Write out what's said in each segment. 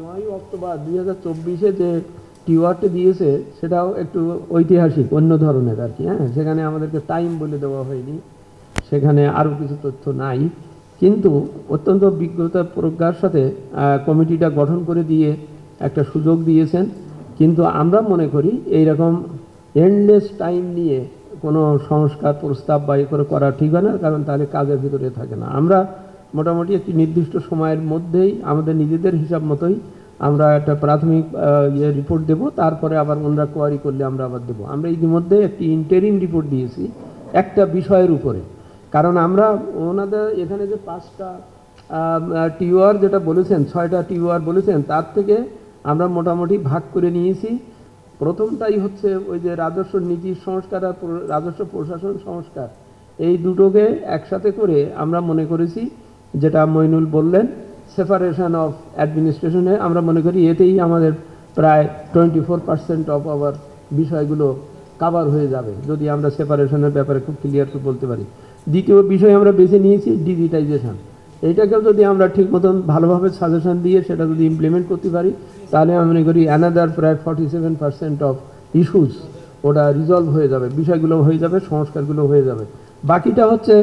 9 October 2024 যে টিওয়ারটি দিয়েছে সেটাও একটু ঐতিহাসিক অন্য ধরনের আর কি। হ্যাঁ, সেখানে আমাদেরকে টাইম বলে দেওয়া হয়নি, সেখানে আরও কিছু তথ্য নাই, কিন্তু অত্যন্ত বিজ্ঞতা প্রজ্ঞার সাথে কমিটিটা গঠন করে দিয়ে একটা সুযোগ দিয়েছেন। কিন্তু আমরা মনে করি এইরকম এন্ডলেস টাইম নিয়ে কোনো সংস্কার প্রস্তাব বা করে করা ঠিক হয় না, কারণ তাহলে কাজের ভিতরে থাকে না। আমরা মোটামুটি একটি নির্দিষ্ট সময়ের মধ্যেই আমাদের নিজেদের হিসাব মতোই আমরা একটা প্রাথমিক রিপোর্ট দেব, তারপরে আবার ওনারা কোয়ারি করলে আমরা আবার দেবো। আমরা ইতিমধ্যে একটি ইন্টারিম রিপোর্ট দিয়েছি একটা বিষয়ের উপরে, কারণ আমরা ওনাদের এখানে যে 5টা টিওয়ার যেটা বলেছেন, 6টা টিওয়ার বলেছেন, তার থেকে আমরা মোটামুটি ভাগ করে নিয়েছি। প্রথমটাই হচ্ছে ওই যে রাজস্ব নীতি সংস্কার আর রাজস্ব প্রশাসন সংস্কার, এই দুটোকে একসাথে করে আমরা মনে করেছি, যেটা মইনুল বললেন, সেপারেশন অফ অ্যাডমিনিস্ট্রেশনে আমরা মনে করি এতেই আমাদের প্রায় 24% অফ আওয়ার বিষয়গুলো কাভার হয়ে যাবে যদি আমরা সেপারেশনের ব্যাপারে খুব ক্লিয়ার করে বলতে পারি। দ্বিতীয় বিষয় আমরা বেছে নিয়েছি ডিজিটাইজেশন। এইটাকেও যদি আমরা ঠিক মতন ভালোভাবে সাজেশন দিয়ে সেটা যদি ইমপ্লিমেন্ট করতে পারি, তাহলে আমি মনে করি অ্যানাদার প্রায় 47% অফ ইস্যুস ওটা রিজলভ হয়ে যাবে, বিষয়গুলো হয়ে যাবে, সংস্কারগুলো হয়ে যাবে। বাকিটা হচ্ছে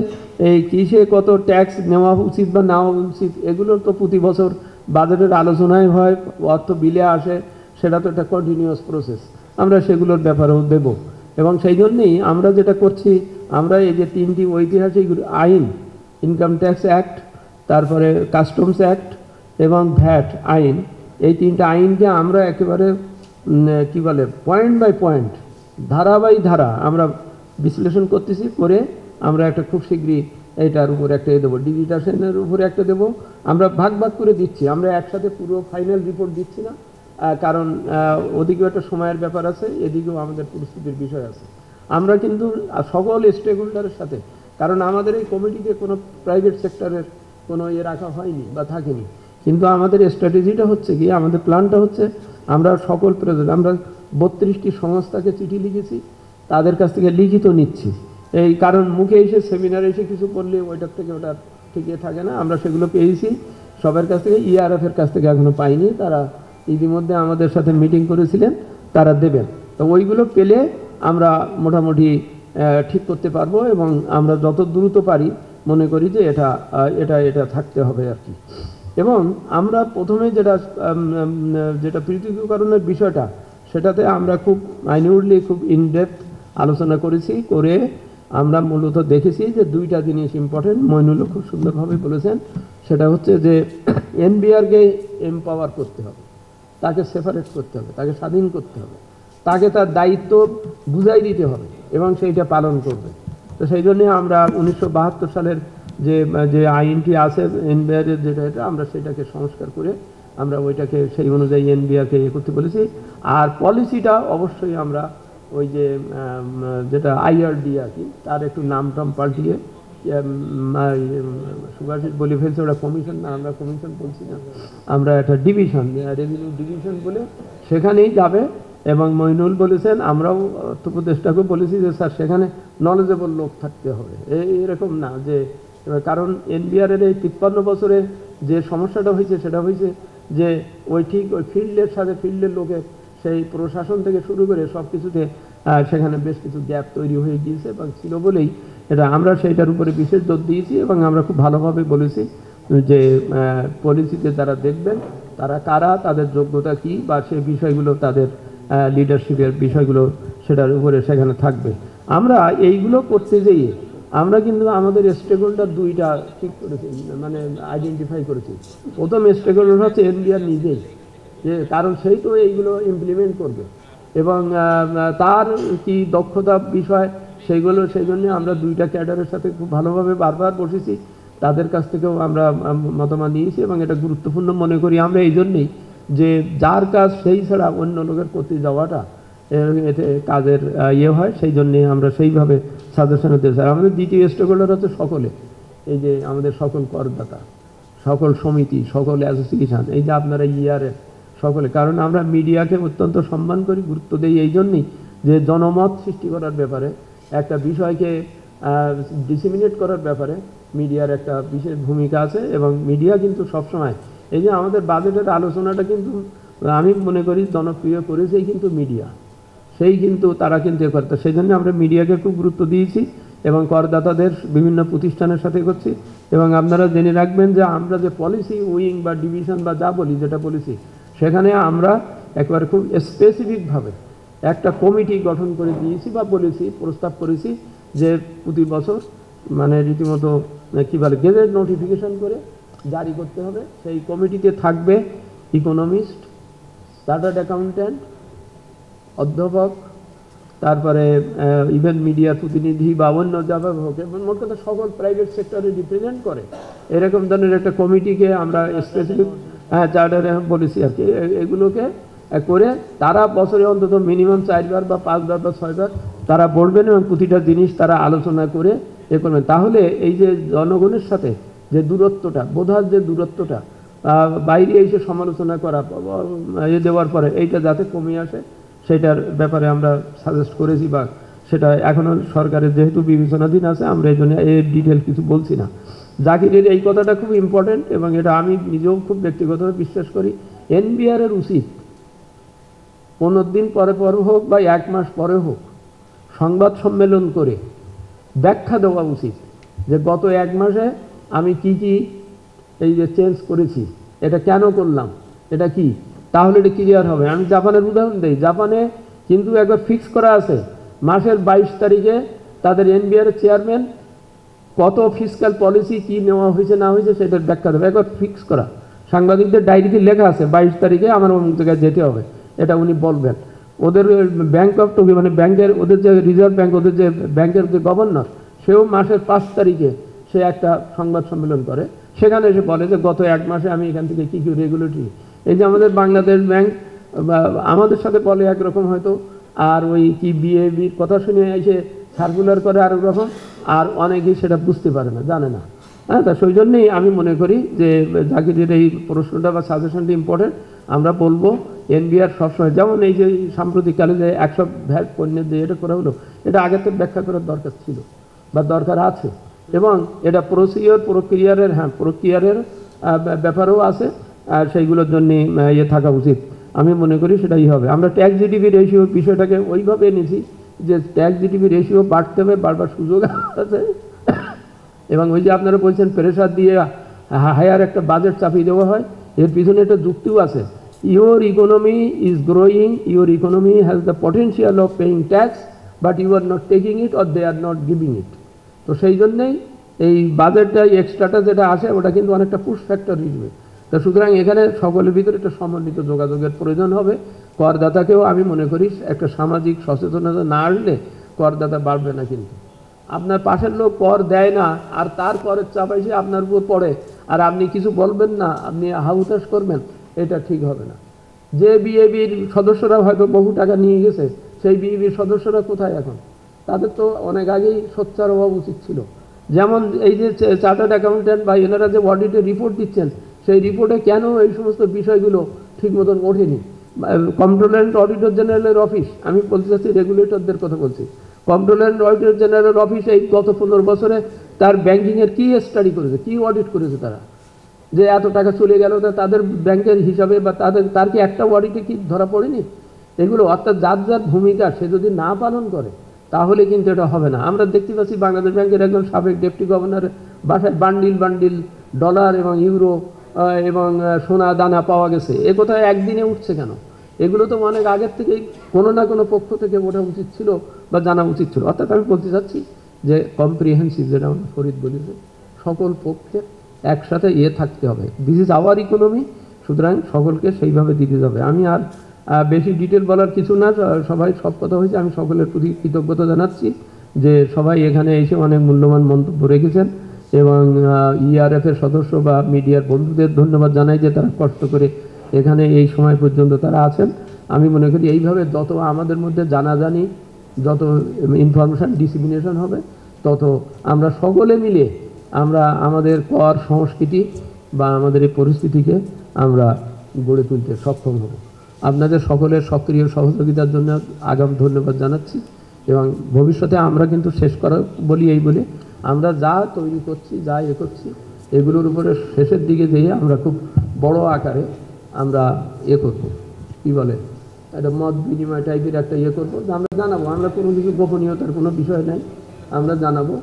এই কিসে কত ট্যাক্স নেওয়া উচিত বা নেওয়া উচিত, এগুলোর তো প্রতি বছর বাজেটের আলোচনায় হয়, অর্থ বিলে আসে, সেটা তো একটা কন্টিনিউয়াস প্রসেস, আমরা সেগুলোর ব্যাপারেও দেব। এবং সেই জন্যেই আমরা যেটা করছি, আমরা এই যে 3টি ঐতিহাসিক আইন, ইনকাম ট্যাক্স অ্যাক্ট, তারপরে কাস্টমস অ্যাক্ট এবং ভ্যাট আইন, এই 3টা আইনকে আমরা একেবারে কি বলে পয়েন্ট বাই পয়েন্ট, ধারা বাই ধারা আমরা বিশ্লেষণ করতেছি, করে আমরা একটা খুব শীঘ্রই এইটার উপরে একটা দেবো, ডিজিটাইজেশনের উপরে একটা দেবো। আমরা ভাগ ভাগ করে দিচ্ছি, আমরা একসাথে পুরো ফাইনাল রিপোর্ট দিচ্ছি না, কারণ ওদিকেও একটা সময়ের ব্যাপার আছে, এদিকেও আমাদের পরিস্থিতির বিষয় আছে। আমরা কিন্তু সকল স্টেক হোল্ডারের সাথে, কারণ আমাদের এই কমিটিতে কোনো প্রাইভেট সেক্টরের কোনো রাখা হয়নি বা থাকেনি, কিন্তু আমাদের স্ট্র্যাটেজিটা হচ্ছে কি, আমাদের প্ল্যানটা হচ্ছে আমরা সকল আমরা 32টি সংস্থাকে চিঠি লিখেছি, তাদের কাছ থেকে লিখিত নিচ্ছি। এই কারণ মুখে এসে সেমিনারে এসে কিছু করলে ওইটার থেকে ওটা ঠিকই থাকে না, আমরা সেগুলো পেয়েছি সবার কাছ থেকে, ইআরএফের কাছ থেকে এখনও পাইনি, তারা ইতিমধ্যে আমাদের সাথে মিটিং করেছিলেন, তারা দেবেন। তো ওইগুলো পেলে আমরা মোটামুটি ঠিক করতে পারবো, এবং আমরা যত দ্রুত পারি মনে করি যে এটা এটা এটা থাকতে হবে আর কি। এবং আমরা প্রথমে যেটা পৃথকীকরণের বিষয়টা, সেটাতে আমরা খুব মাইনিউটলি খুব ইনডেপথ আলোচনা করেছি, করে আমরা মূলত দেখেছি যে 2টা জিনিস ইম্পর্টেন্ট, মইনুলও খুব সুন্দরভাবে বলেছেন, সেটা হচ্ছে যে এনবিআরকে এমপাওয়ার করতে হবে, তাকে সেপারেট করতে হবে, তাকে স্বাধীন করতে হবে, তাকে তার দায়িত্ব বুঝাই দিতে হবে এবং সেইটা পালন করবে। তো সেই জন্যে আমরা 1972 সালের যে আইনটি আছে এনবিআরের, যেটা আমরা সেটাকে সংস্কার করে আমরা ওইটাকে সেই অনুযায়ী এনবিআরকে করতে বলেছি। আর পলিসিটা অবশ্যই আমরা ওই যেটা আইআরডি আর কি, তার একটু নাম টাম পাল্টিয়ে সুভাষিস বলে ফেলছে, ওটা কমিশন না, আমরা কমিশন বলছি না, আমরা একটা ডিভিশন, রেভিনিউ ডিভিশন বলে সেখানেই যাবে। এবং মইনুল বলেছেন, আমরাও অর্থ উপদেষ্টাকে বলেছি যে স্যার সেখানে নলেজেবল লোক থাকতে হবে, এরকম না যে, কারণ এনবিআরের এই 53 বছরে যে সমস্যাটা হয়েছে সেটা হয়েছে যে ওই ঠিক ওই ফিল্ডের সাথে ফিল্ডের লোকের সেই প্রশাসন থেকে শুরু করে সব কিছুতে সেখানে বেশ কিছু গ্যাপ তৈরি হয়ে গিয়েছে এবং ছিল বলেই এটা আমরা সেইটার উপরে বিশেষ জোর দিয়েছি। এবং আমরা খুব ভালোভাবে বলেছি যে পলিসিতে যারা দেখবেন তারা কারা, তাদের যোগ্যতা কী, বা সেই বিষয়গুলো তাদের লিডারশিপের বিষয়গুলো সেটার উপরে সেখানে থাকবে। আমরা এইগুলো করতে যেয়ে আমরা কিন্তু আমাদের স্টেক হোল্ডার 2টা ঠিক করেছি, মানে আইডেন্টিফাই করেছি। প্রথম স্টেক হোল্ডার হচ্ছে এনবিআর নিজেই, যে কারণ সেই তো এইগুলো ইমপ্লিমেন্ট করবে এবং তার কি দক্ষতা বিষয় সেইগুলো, সেই জন্যে আমরা 2টা ক্যাডারের সাথে খুব ভালোভাবে বারবার বসেছি, তাদের কাছ থেকেও আমরা মতামত নিয়েছি এবং এটা গুরুত্বপূর্ণ মনে করি আমরা এই জন্যেই যে যার কাজ সেই ছাড়া অন্য লোকের করতে যাওয়াটা এতে কাজের হয়, সেই জন্যে আমরা সেইভাবে সাজেশন হতে চাই। আমাদের দ্বিতীয় স্টেক হোল্ডার হচ্ছে সকলে, এই যে আমাদের সকল করদাতা, সকল সমিতি, সকল অ্যাসোসিয়েশন, এই যে আপনারা ইআরএফ সকলে, কারণ আমরা মিডিয়াকে অত্যন্ত সম্মান করি, গুরুত্ব দিই এই জন্যই যে জনমত সৃষ্টি করার ব্যাপারে, একটা বিষয়কে ডিসেমিনেট করার ব্যাপারে মিডিয়ার একটা বিশেষ ভূমিকা আছে এবং মিডিয়া কিন্তু সবসময় এই যে আমাদের বাজেটের আলোচনাটা কিন্তু আমি মনে করি জনপ্রিয় করেছেই কিন্তু মিডিয়া, সেই কিন্তু তারা কিন্তু এ করতে, সেই জন্য আমরা মিডিয়াকে খুব গুরুত্ব দিয়েছি এবং করদাতাদের বিভিন্ন প্রতিষ্ঠানের সাথে করছি। এবং আপনারা জেনে রাখবেন যে আমরা যে পলিসি উইং বা ডিভিশন বা যা বলি যেটা পলিসি, সেখানে আমরা একবারে খুব স্পেসিফিকভাবে একটা কমিটি গঠন করে দিয়েছি বা বলেছি, প্রস্তাব করেছি যে প্রতি বছর মানে রীতিমতো কী বলে গেজেট নোটিফিকেশন করে জারি করতে হবে। সেই কমিটিতে থাকবে ইকোনমিস্ট, চার্টার্ড অ্যাকাউন্ট্যান্ট, অধ্যাপক, তারপরে ইভেন মিডিয়ার প্রতিনিধি বা অন্য যাভাবে হোক, এবং মোট কথা সকল প্রাইভেট সেক্টরে রিপ্রেজেন্ট করে এরকম ধরনের একটা কমিটিকে আমরা স্পেসিফিক চার্টারে বলেছি আর কি। এগুলোকে করে তারা বছরে অন্তত মিনিমাম 4 বার বা 5 বার বা 6 বার তারা বলবেন এবং প্রতিটা জিনিস তারা আলোচনা করে এ করবেন। তাহলে এই যে জনগণের সাথে যে দূরত্বটা, বোঝার যে দূরত্বটা, বাইরে এসে সমালোচনা করা এ দেওয়ার পরে এইটা যাতে কমে আসে, সেটার ব্যাপারে আমরা সাজেস্ট করেছি বা সেটা এখনও সরকারের যেহেতু বিবেচনাধীন আছে, আমরা এই জন্য এর ডিটেল কিছু বলছি না। জাকিরের এই কথাটা খুব ইম্পর্টেন্ট এবং এটা আমি নিজেও খুব ব্যক্তিগতভাবে বিশ্বাস করি। এনবিআরের উচিত 15 দিন পরে পরে হোক বা 1 মাস পরে হোক সংবাদ সম্মেলন করে ব্যাখ্যা দেওয়া উচিত যে গত 1 মাসে আমি কি কি এই যে চেঞ্জ করেছি, এটা কেন করলাম, এটা কি, তাহলে এটা ক্লিয়ার হবে। আমি জাপানের উদাহরণ দিই, জাপানে কিন্তু একবার ফিক্স করা আছে মাসের 22 তারিখে তাদের এনবিআর চেয়ারম্যান কত ফিসক্যাল পলিসি কি নেওয়া হয়েছে না হয়েছে সেটার ব্যাখ্যা দেবে, একবার ফিক্স করা। সাংবাদিকদের ডায়েরিতে লেখা আছে 22 তারিখে আমার অমুক জায়গায় যেতে হবে, এটা উনি বলবেন। ওদের ব্যাংক অফ টোকিও মানে ব্যাংকের ওদের যে রিজার্ভ ব্যাংক, ওদের যে ব্যাংকের যে গভর্নর, সেও মাসের 5 তারিখে সে একটা সংবাদ সম্মেলন করে, সেখানে এসে বলে যে গত 1 মাসে আমি এখান থেকে কী কী রেগুলেটরি, এই যে আমাদের বাংলাদেশ ব্যাংক আমাদের সাথে বলে একরকম হয়তো, আর ওই কি বিএবির কথা শুনে এসে সার্কুলার করে আরেক রকম, আর অনেকেই সেটা বুঝতে পারে না, জানে না। হ্যাঁ, তা সেই জন্যেই আমি মনে করি যে জাকিরের এই প্রশ্নটা বা সাজেশনটা ইম্পর্টেন্ট। আমরা বলবো এনবিআর সবসময়, যেমন এই যে সাম্প্রতিককালে যে 100 ভ্যাট পণ্যের যে এটা করা হলো, এটা আগে তো ব্যাখ্যা করার দরকার ছিল বা দরকার আছে, এবং এটা প্রক্রিয়ারের ব্যাপারেও আছে, আর সেইগুলোর জন্যে ইয়ে থাকা উচিত। আমি মনে করি সেটাই হবে। আমরা ট্যাক্স জিডিপি রেশিও বিষয়টাকে ওইভাবে এনেছি যে ট্যাক্স জিডিপি রেশিও বাড়তে হবে, বাড়বার সুযোগ আছে, এবং ওই যে আপনারা বলছেন প্রেশার দিয়ে হায়ার একটা বাজেট চাপিয়ে দেওয়া হয়, এর পিছনে একটা যুক্তিও আছে। Your economy is growing, your economy has the potential of paying tax, but you are not taking it or they are not giving it. তো সেই জন্যেই এই বাজেটটা এক্সট্রাটা যেটা আসে ওটা কিন্তু অনেকটা পুশ ফ্যাক্টর হিসেবে। তো সুতরাং এখানে সকলের ভিতরে একটা সমন্বিত যোগাযোগের প্রয়োজন হবে। করদাতাকেও আমি মনে করি একটা সামাজিক সচেতনতা না আসলে করদাতা বাড়বে না। কিন্তু আপনার পাশের লোক কর দেয় না আর তার করের চাপ এসে আপনার উপর পড়ে, আর আপনি কিছু বলবেন না, আপনি হাহুতাশ করবেন, এটা ঠিক হবে না। যে বিএবির সদস্যরা হয়তো বহু টাকা নিয়ে গেছে, সেই বিএবির সদস্যরা কোথায় এখন? তাদের তো অনেক আগেই সোচ্চার হওয়া উচিত ছিল। যেমন এই যে চার্টার্ড অ্যাকাউন্ট্যান্ট বা এনারা যে অডিটের রিপোর্ট দিচ্ছেন, সেই রিপোর্টে কেন এই সমস্ত বিষয়গুলো ঠিক মতন ওঠেনি? কন্ট্রোলার অ্যান্ড অডিটর জেনারেলের অফিস, আমি বলতে চাচ্ছি রেগুলেটরদের কথা বলছি, কন্ট্রোলার অ্যান্ড অডিটর জেনারেলের অফিস এই গত 15 বছরে তার ব্যাংকিংয়ের কী স্টাডি করেছে, কী অডিট করেছে তারা, যে এত টাকা চলে গেল, তাদের ব্যাংকের হিসাবে বা তার কি একটা অডিটে কি ধরা পড়েনি এগুলো? অর্থাৎ যার যার ভূমিকা সে যদি না পালন করে তাহলে কিন্তু এটা হবে না। আমরা দেখতে পাচ্ছি বাংলাদেশ ব্যাংকের একজন সাবেক ডেপুটি গভর্নরের বাসায় বান্ডিল বান্ডিল ডলার এবং ইউরো এবং সোনা দানা পাওয়া গেছে। এ কোথায় একদিনে উঠছে কেন? এগুলো তো অনেক আগের থেকেই কোনো না কোনো পক্ষ থেকে ওঠা উচিত ছিল বা জানা উচিত ছিল। অর্থাৎ আমি বলতে চাচ্ছি যে কম্প্রিহেন্সিভ, যেটা আমরা ফরিদ বলেছে, সকল পক্ষে একসাথে থাকতে হবে। দিস ইজ আওয়ার ইকোনমি, সুতরাং সকলকে সেইভাবে দিতে যাবে। আমি আর বেশি ডিটেল বলার কিছু না, সবাই সব কথা হয়েছে। আমি সকলের প্রতি কৃতজ্ঞতা জানাচ্ছি যে সবাই এখানে এসে অনেক মূল্যবান মন্তব্য রেখেছেন, এবং ইআরএফের সদস্য বা মিডিয়ার বন্ধুদের ধন্যবাদ জানাই যে তারা কষ্ট করে এখানে এই সময় পর্যন্ত তারা আছেন। আমি মনে করি এইভাবে যত আমাদের মধ্যে জানাজানি, যত ইনফরমেশান ডিসিমিনেশন হবে, তত আমরা সকলে মিলে আমরা আমাদের কর সংস্কৃতি বা আমাদের এই পরিস্থিতিকে আমরা গড়ে তুলতে সক্ষম হব। আপনাদের সকলের সক্রিয় সহযোগিতার জন্য আগাম ধন্যবাদ জানাচ্ছি, এবং ভবিষ্যতে আমরা কিন্তু শেষ করা বলি এই বলে আমরা যা তৈরি করছি, যা করছি, এগুলোর উপরে শেষের দিকে যেয়ে আমরা খুব বড় আকারে আমরা করব, কি বলে, একটা মত বিনিময় টাইপের একটা করবো, আমরা জানাবো। আমরা কোনো কিছু গোপনীয়তার কোনো বিষয় নেই, আমরা জানাবো।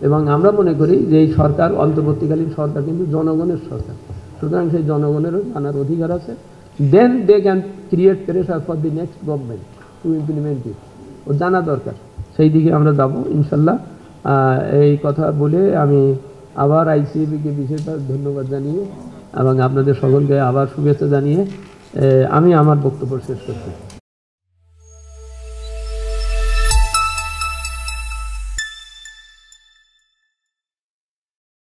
এবং আমরা মনে করি যে এই সরকার, অন্তর্বর্তীকালীন সরকার কিন্তু জনগণের সরকার, সুতরাং সেই জনগণেরও জানার অধিকার আছে। Then they can create pressure for the next government to implement it. ও জানা দরকার, সেই দিকে আমরা যাব ইনশাল্লাহ। এই কথা বলে আমি আবার আইসিএবিকে বিশেষভাবে ধন্যবাদ জানিয়ে এবং আপনাদের সকলকে আবার শুভেচ্ছা জানিয়ে আমি আমার বক্তব্য শেষ করছি।